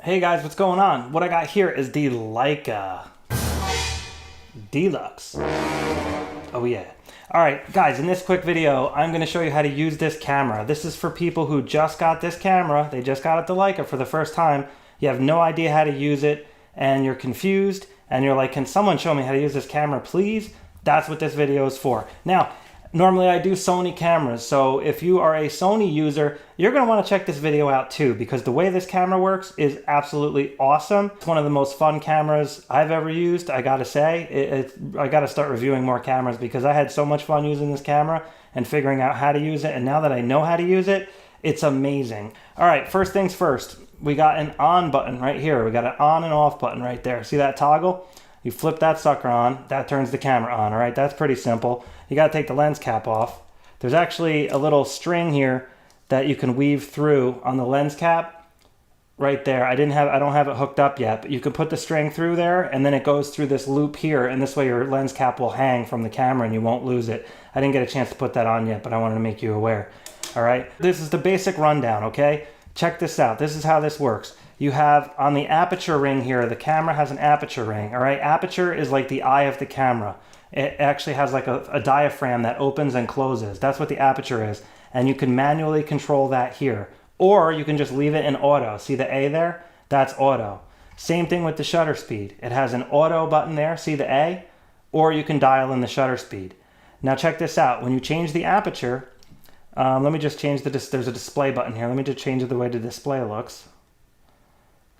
Hey guys, what's going on? What I got here is the Leica Deluxe. Oh yeah. Alright guys, in this quick video, I'm going to show you how to use this camera. This is for people who just got this camera. They just got it, the Leica, for the first time. You have no idea how to use it, and you're confused, and you're like, can someone show me how to use this camera, please? That's what this video is for. Now, normally I do Sony cameras, so if you are a Sony user, you're going to want to check this video out too, because the way this camera works is absolutely awesome. It's one of the most fun cameras I've ever used, I gotta say. I gotta start reviewing more cameras because I had so much fun using this camera and figuring out how to use it, and now that I know how to use it, it's amazing. Alright, first things first, we got an on button right here. We got an on and off button right there. See that toggle? You flip that sucker on, that turns the camera on, alright? That's pretty simple. You gotta take the lens cap off. There's actually a little string here that you can weave through on the lens cap right there. I don't have it hooked up yet, but you can put the string through there and then it goes through this loop here, and this way your lens cap will hang from the camera and you won't lose it. I didn't get a chance to put that on yet, but I wanted to make you aware. Alright, this is the basic rundown, okay? Check this out. This is how this works. You have on the aperture ring here, the camera has an aperture ring, all right? Aperture is like the eye of the camera. It actually has like a diaphragm that opens and closes. That's what the aperture is. And you can manually control that here. Or you can just leave it in auto. See the A there? That's auto. Same thing with the shutter speed. It has an auto button there, see the A? Or you can dial in the shutter speed. Now check this out. When you change the aperture, let me just change there's a display button here. Let me just change the way the display looks.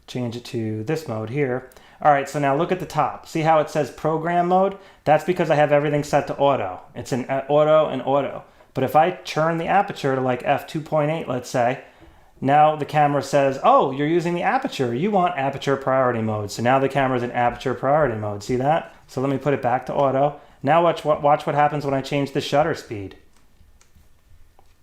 Change it to this mode here. All right, so now look at the top. See how it says program mode? That's because I have everything set to auto. It's in auto and auto. But if I turn the aperture to like f2.8, let's say, now the camera says, oh, you're using the aperture. You want aperture priority mode. So now the camera's in aperture priority mode. See that? So let me put it back to auto. Now watch what happens when I change the shutter speed.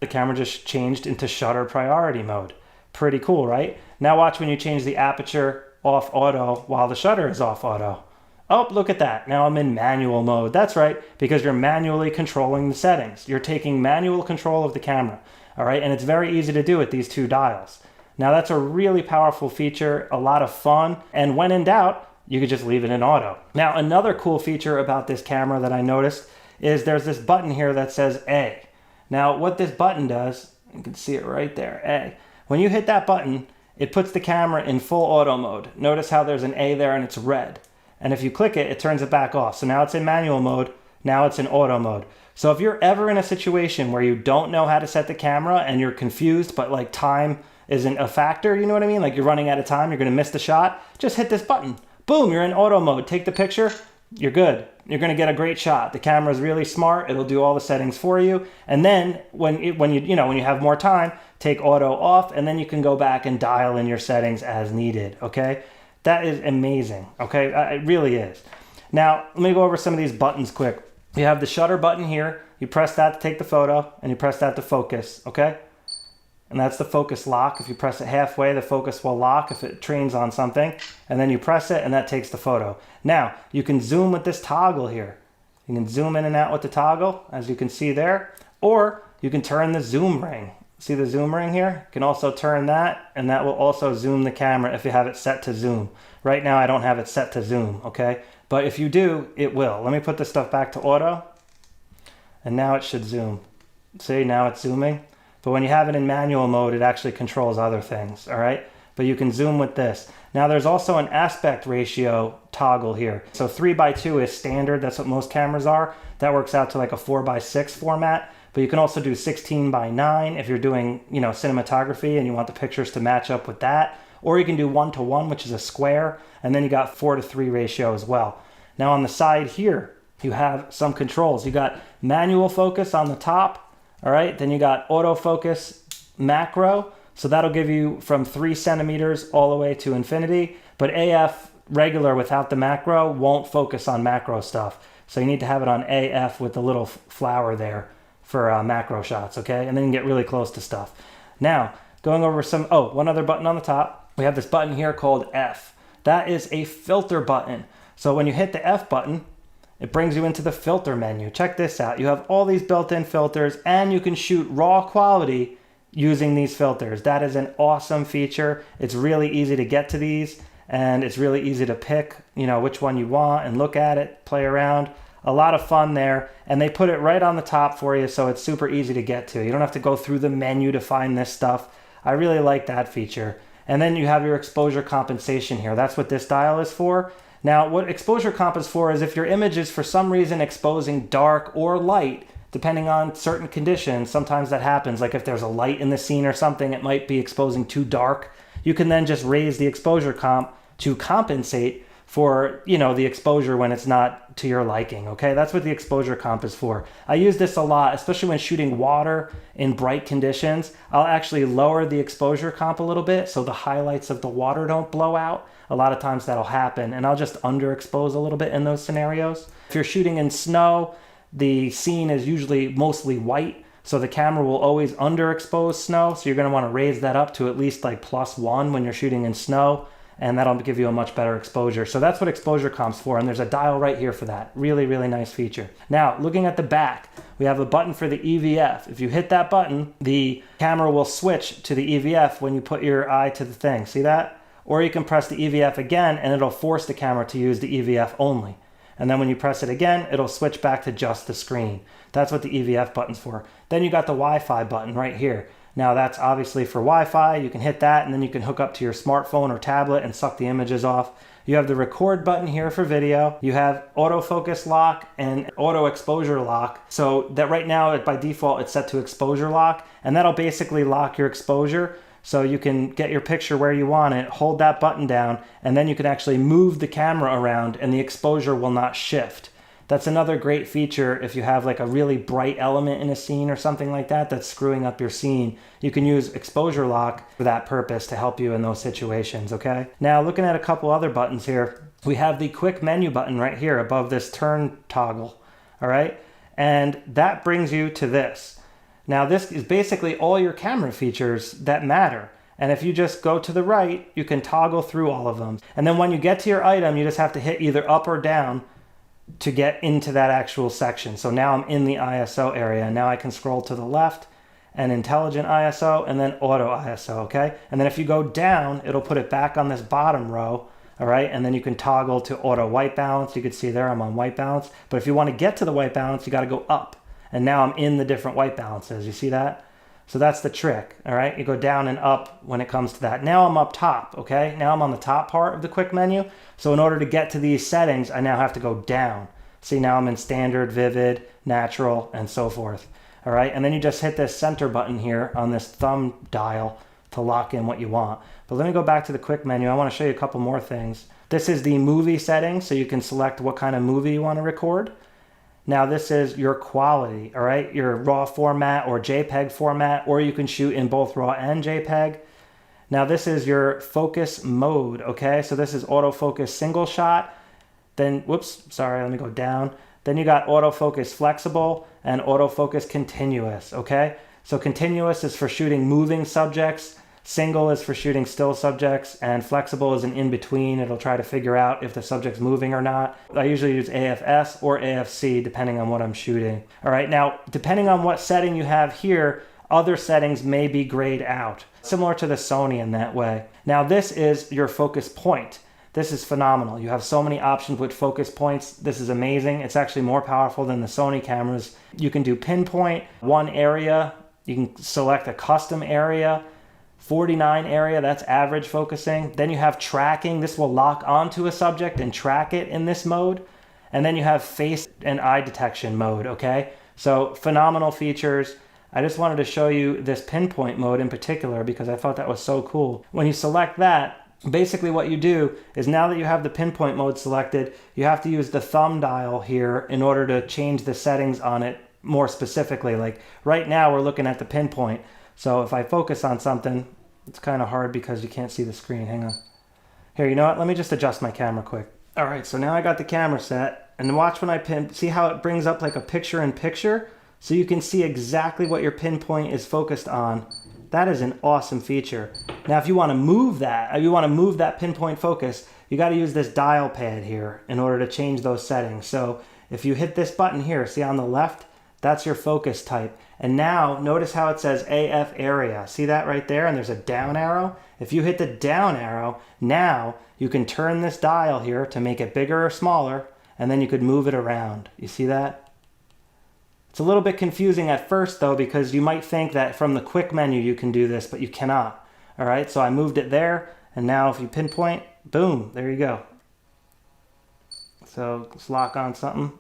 The camera just changed into shutter priority mode. Pretty cool, right? Now watch when you change the aperture off auto while the shutter is off auto. Oh, look at that. Now I'm in manual mode. That's right, because you're manually controlling the settings. You're taking manual control of the camera. All right, and it's very easy to do with these two dials. Now that's a really powerful feature, a lot of fun, and when in doubt, you could just leave it in auto. Now another cool feature about this camera that I noticed is there's this button here that says A. Now what this button does, you can see it right there, A. When you hit that button, it puts the camera in full auto mode. Notice how there's an A there and it's red. And if you click it, it turns it back off. So now it's in manual mode, now it's in auto mode. So if you're ever in a situation where you don't know how to set the camera and you're confused, but like time isn't a factor, you know what I mean? Like you're running out of time, you're gonna miss the shot, just hit this button. Boom, you're in auto mode. Take the picture, you're good. You're gonna get a great shot. The camera is really smart. It'll do all the settings for you. And then when you have more time, take auto off, and then you can go back and dial in your settings as needed, okay? That is amazing, okay? It really is. Now, let me go over some of these buttons quick. You have the shutter button here. You press that to take the photo, and you press that to focus, okay? And that's the focus lock. If you press it halfway, the focus will lock if it trains on something. And then you press it, and that takes the photo. Now, you can zoom with this toggle here. You can zoom in and out with the toggle, as you can see there. Or you can turn the zoom ring. See the zoom ring here? You can also turn that, and that will also zoom the camera if you have it set to zoom. Right now, I don't have it set to zoom, okay? But if you do, it will. Let me put this stuff back to auto, and now it should zoom. See, now it's zooming. But when you have it in manual mode, it actually controls other things, all right? But you can zoom with this. Now, there's also an aspect ratio toggle here. So 3:2 is standard. That's what most cameras are. That works out to like a 4:6 format. But you can also do 16:9 if you're doing, cinematography and you want the pictures to match up with that. Or you can do 1:1, which is a square. And then you got 4:3 ratio as well. Now on the side here, you have some controls. You got manual focus on the top, all right? Then you got autofocus macro. So that'll give you from 3 centimeters all the way to infinity. But AF regular without the macro won't focus on macro stuff. So you need to have it on AF with the little flower there for macro shots, okay? And then you can get really close to stuff. Now, going over one other button on the top. We have this button here called F. That is a filter button. So when you hit the F button, it brings you into the filter menu. Check this out. You have all these built-in filters, and you can shoot raw quality using these filters. That is an awesome feature. It's really easy to get to these, and it's really easy to pick, you know, which one you want and look at it, play around. A lot of fun there, and they put it right on the top for you, so it's super easy to get to. You don't have to go through the menu to find this stuff. I really like that feature. And then you have your exposure compensation here. That's what this dial is for. Now, what exposure comp is for is if your image is for some reason exposing dark or light, depending on certain conditions, sometimes that happens. Like if there's a light in the scene or something, it might be exposing too dark. You can then just raise the exposure comp to compensate for, you know, the exposure when it's not to your liking, okay? That's what the exposure comp is for. I use this a lot, especially when shooting water in bright conditions. I'll actually lower the exposure comp a little bit so the highlights of the water don't blow out. A lot of times that'll happen, and I'll just underexpose a little bit in those scenarios. If you're shooting in snow, the scene is usually mostly white, so the camera will always underexpose snow, so you're gonna wanna raise that up to at least like +1 when you're shooting in snow, and that'll give you a much better exposure. So that's what exposure comp's for, and there's a dial right here for that. Really, really nice feature. Now, looking at the back, we have a button for the EVF. If you hit that button, the camera will switch to the EVF when you put your eye to the thing. See that? Or you can press the EVF again, and it'll force the camera to use the EVF only. And then when you press it again, it'll switch back to just the screen. That's what the EVF button's for. Then you got the Wi-Fi button right here. Now that's obviously for Wi-Fi. You can hit that, and then you can hook up to your smartphone or tablet and suck the images off. You have the record button here for video. You have autofocus lock and auto exposure lock. So that right now, by default, it's set to exposure lock, and that'll basically lock your exposure. So you can get your picture where you want it, hold that button down, and then you can actually move the camera around and the exposure will not shift. That's another great feature if you have like a really bright element in a scene or something like that that's screwing up your scene. You can use exposure lock for that purpose to help you in those situations, okay? Now looking at a couple other buttons here, we have the quick menu button right here above this turn toggle, all right? And that brings you to this. Now this is basically all your camera features that matter. And if you just go to the right, you can toggle through all of them. And then when you get to your item, you just have to hit either up or down to get into that actual section. So now I'm in the ISO area. Now I can scroll to the left and intelligent ISO and then auto ISO, okay? And then if you go down, it'll put it back on this bottom row, all right? And then you can toggle to auto white balance. You can see there I'm on white balance. But if you want to get to the white balance, you got to go up. And now I'm in the different white balances. You see that? So that's the trick, all right? You go down and up when it comes to that. Now I'm up top, okay? Now I'm on the top part of the quick menu. So in order to get to these settings, I now have to go down. See, now I'm in standard, vivid, natural, and so forth, all right? And then you just hit this center button here on this thumb dial to lock in what you want. But let me go back to the quick menu. I want to show you a couple more things. This is the movie settings, so you can select what kind of movie you want to record. Now this is your quality, all right? Your RAW format or JPEG format, or you can shoot in both RAW and JPEG. Now this is your focus mode, okay? So this is autofocus single shot. Then, whoops, sorry, let me go down. Then you got autofocus flexible and autofocus continuous, okay? So continuous is for shooting moving subjects. Single is for shooting still subjects, and flexible is an in-between. It'll try to figure out if the subject's moving or not. I usually use AFS or AFC depending on what I'm shooting. All right, now depending on what setting you have here, other settings may be grayed out, similar to the Sony in that way. Now this is your focus point. This is phenomenal. You have so many options with focus points. This is amazing. It's actually more powerful than the Sony cameras. You can do pinpoint, one area. You can select a custom area. 49 area, that's average focusing. Then you have tracking. This will lock onto a subject and track it in this mode. And then you have face and eye detection mode, okay? So phenomenal features. I just wanted to show you this pinpoint mode in particular because I thought that was so cool. When you select that, basically what you do is now that you have the pinpoint mode selected, you have to use the thumb dial here in order to change the settings on it more specifically. Like right now we're looking at the pinpoint. So if I focus on something, it's kind of hard because you can't see the screen. Hang on. Here, you know what? Let me just adjust my camera quick. All right, so now I got the camera set. And watch when I pin. See how it brings up like a picture-in-picture? So you can see exactly what your pinpoint is focused on. That is an awesome feature. Now, if you want to move that pinpoint focus, you got to use this dial pad here in order to change those settings. So if you hit this button here, see on the left, that's your focus type. And now notice how it says AF area. See that right there? And there's a down arrow. If you hit the down arrow, now you can turn this dial here to make it bigger or smaller, and then you could move it around. You see that? It's a little bit confusing at first though, because you might think that from the quick menu you can do this, but you cannot. All right, so I moved it there, and now if you pinpoint, boom, there you go. So let's lock on something,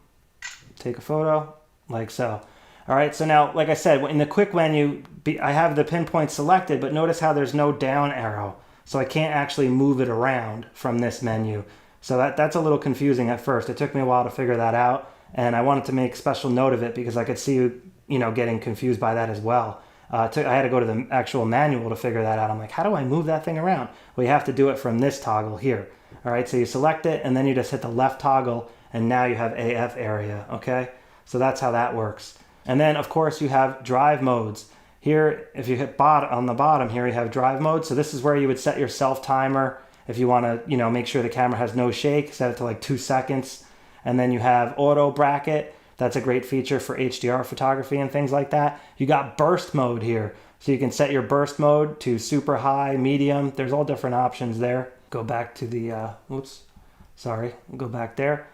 take a photo, like so. All right, so now, like I said, in the quick menu, I have the pinpoint selected, but notice how there's no down arrow. So I can't actually move it around from this menu. So that's a little confusing at first. It took me a while to figure that out, and I wanted to make special note of it because I could see you getting confused by that as well. I had to go to the actual manual to figure that out. I'm like, how do I move that thing around? Well, you have to do it from this toggle here. All right, so you select it, and then you just hit the left toggle, and now you have AF area, okay? So that's how that works. And then, of course, you have drive modes. Here, if you hit on the bottom here, you have drive mode. So this is where you would set your self timer. If you want to, make sure the camera has no shake, set it to like 2 seconds. And then you have auto bracket. That's a great feature for HDR photography and things like that. You got burst mode here. So you can set your burst mode to super high, medium. There's all different options there. Go back to the, go back there.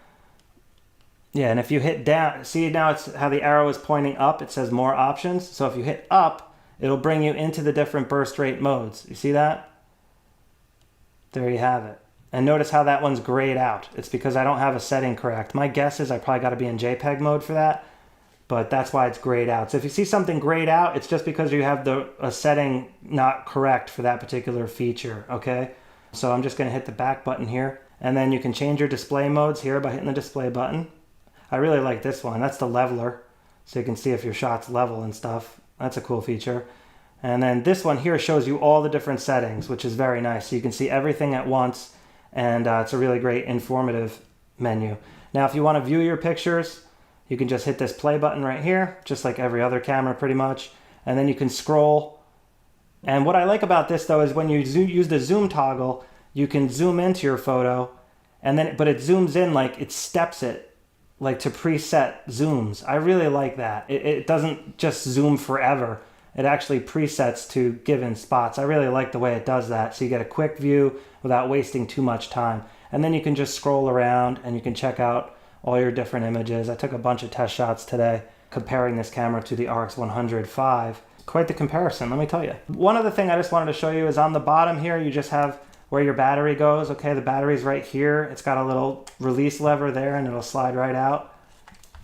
Yeah, and if you hit down, see now it's how the arrow is pointing up, it says more options. So if you hit up, it'll bring you into the different burst rate modes. You see that? There you have it. And notice how that one's grayed out. It's because I don't have a setting correct. My guess is I probably got to be in JPEG mode for that, but that's why it's grayed out. So if you see something grayed out, it's just because you have a setting not correct for that particular feature, okay? So I'm just going to hit the back button here, and then you can change your display modes here by hitting the display button. I really like this one. That's the leveler, so you can see if your shot's level and stuff. That's a cool feature. And then this one here shows you all the different settings, which is very nice. So you can see everything at once, and it's a really great informative menu. Now, if you want to view your pictures, you can just hit this play button right here, just like every other camera pretty much, and then you can scroll. And what I like about this though is when you use the zoom toggle, you can zoom into your photo, but it zooms in like it steps it, like to preset zooms. I really like that. It doesn't just zoom forever. It actually presets to given spots. I really like the way it does that. So you get a quick view without wasting too much time. And then you can just scroll around and you can check out all your different images. I took a bunch of test shots today comparing this camera to the RX100 V. Quite the comparison, let me tell you. One other thing I just wanted to show you is on the bottom here, you just have where your battery goes. Okay, the battery's right here. It's got a little release lever there and it'll slide right out.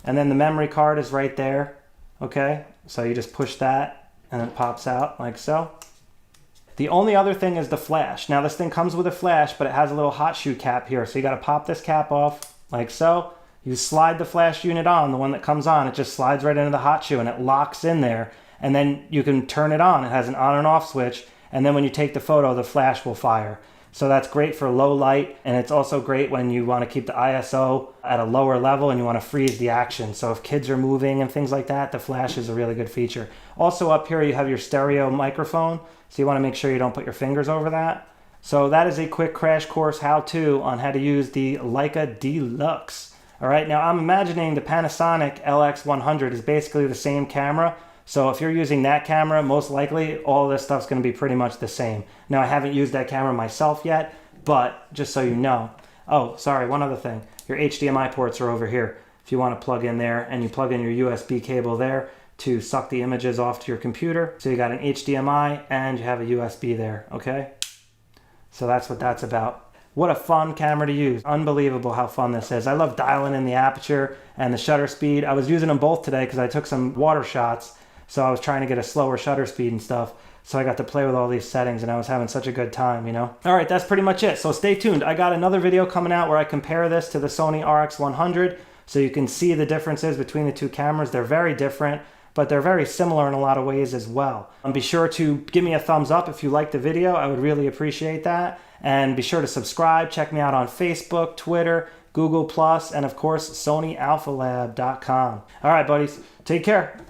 And then the memory card is right there. Okay, so you just push that and it pops out like so. The only other thing is the flash. Now this thing comes with a flash, but it has a little hot shoe cap here. So you gotta pop this cap off like so. You slide the flash unit on, the one that comes on, it just slides right into the hot shoe and it locks in there. And then you can turn it on. It has an on and off switch. And then when you take the photo, the flash will fire. So that's great for low light, and it's also great when you want to keep the ISO at a lower level and you want to freeze the action. So if kids are moving and things like that, the flash is a really good feature. Also up here you have your stereo microphone, so you want to make sure you don't put your fingers over that. So that is a quick crash course how-to on how to use the Leica Deluxe. All right, now I'm imagining the Panasonic LX100 is basically the same camera. So if you're using that camera, most likely all this stuff's going to be pretty much the same. Now I haven't used that camera myself yet, but just so you know. Oh, sorry, one other thing. Your HDMI ports are over here. If you want to plug in there, and you plug in your USB cable there to suck the images off to your computer. So you got an HDMI and you have a USB there, okay? So that's what that's about. What a fun camera to use. Unbelievable how fun this is. I love dialing in the aperture and the shutter speed. I was using them both today because I took some water shots. So I was trying to get a slower shutter speed and stuff. So I got to play with all these settings and I was having such a good time, you know? All right, that's pretty much it. So stay tuned. I got another video coming out where I compare this to the Sony RX100 so you can see the differences between the two cameras. They're very different, but they're very similar in a lot of ways as well. And be sure to give me a thumbs up if you liked the video. I would really appreciate that. And be sure to subscribe. Check me out on Facebook, Twitter, Google+, and of course, SonyAlphaLab.com. All right, buddies. Take care.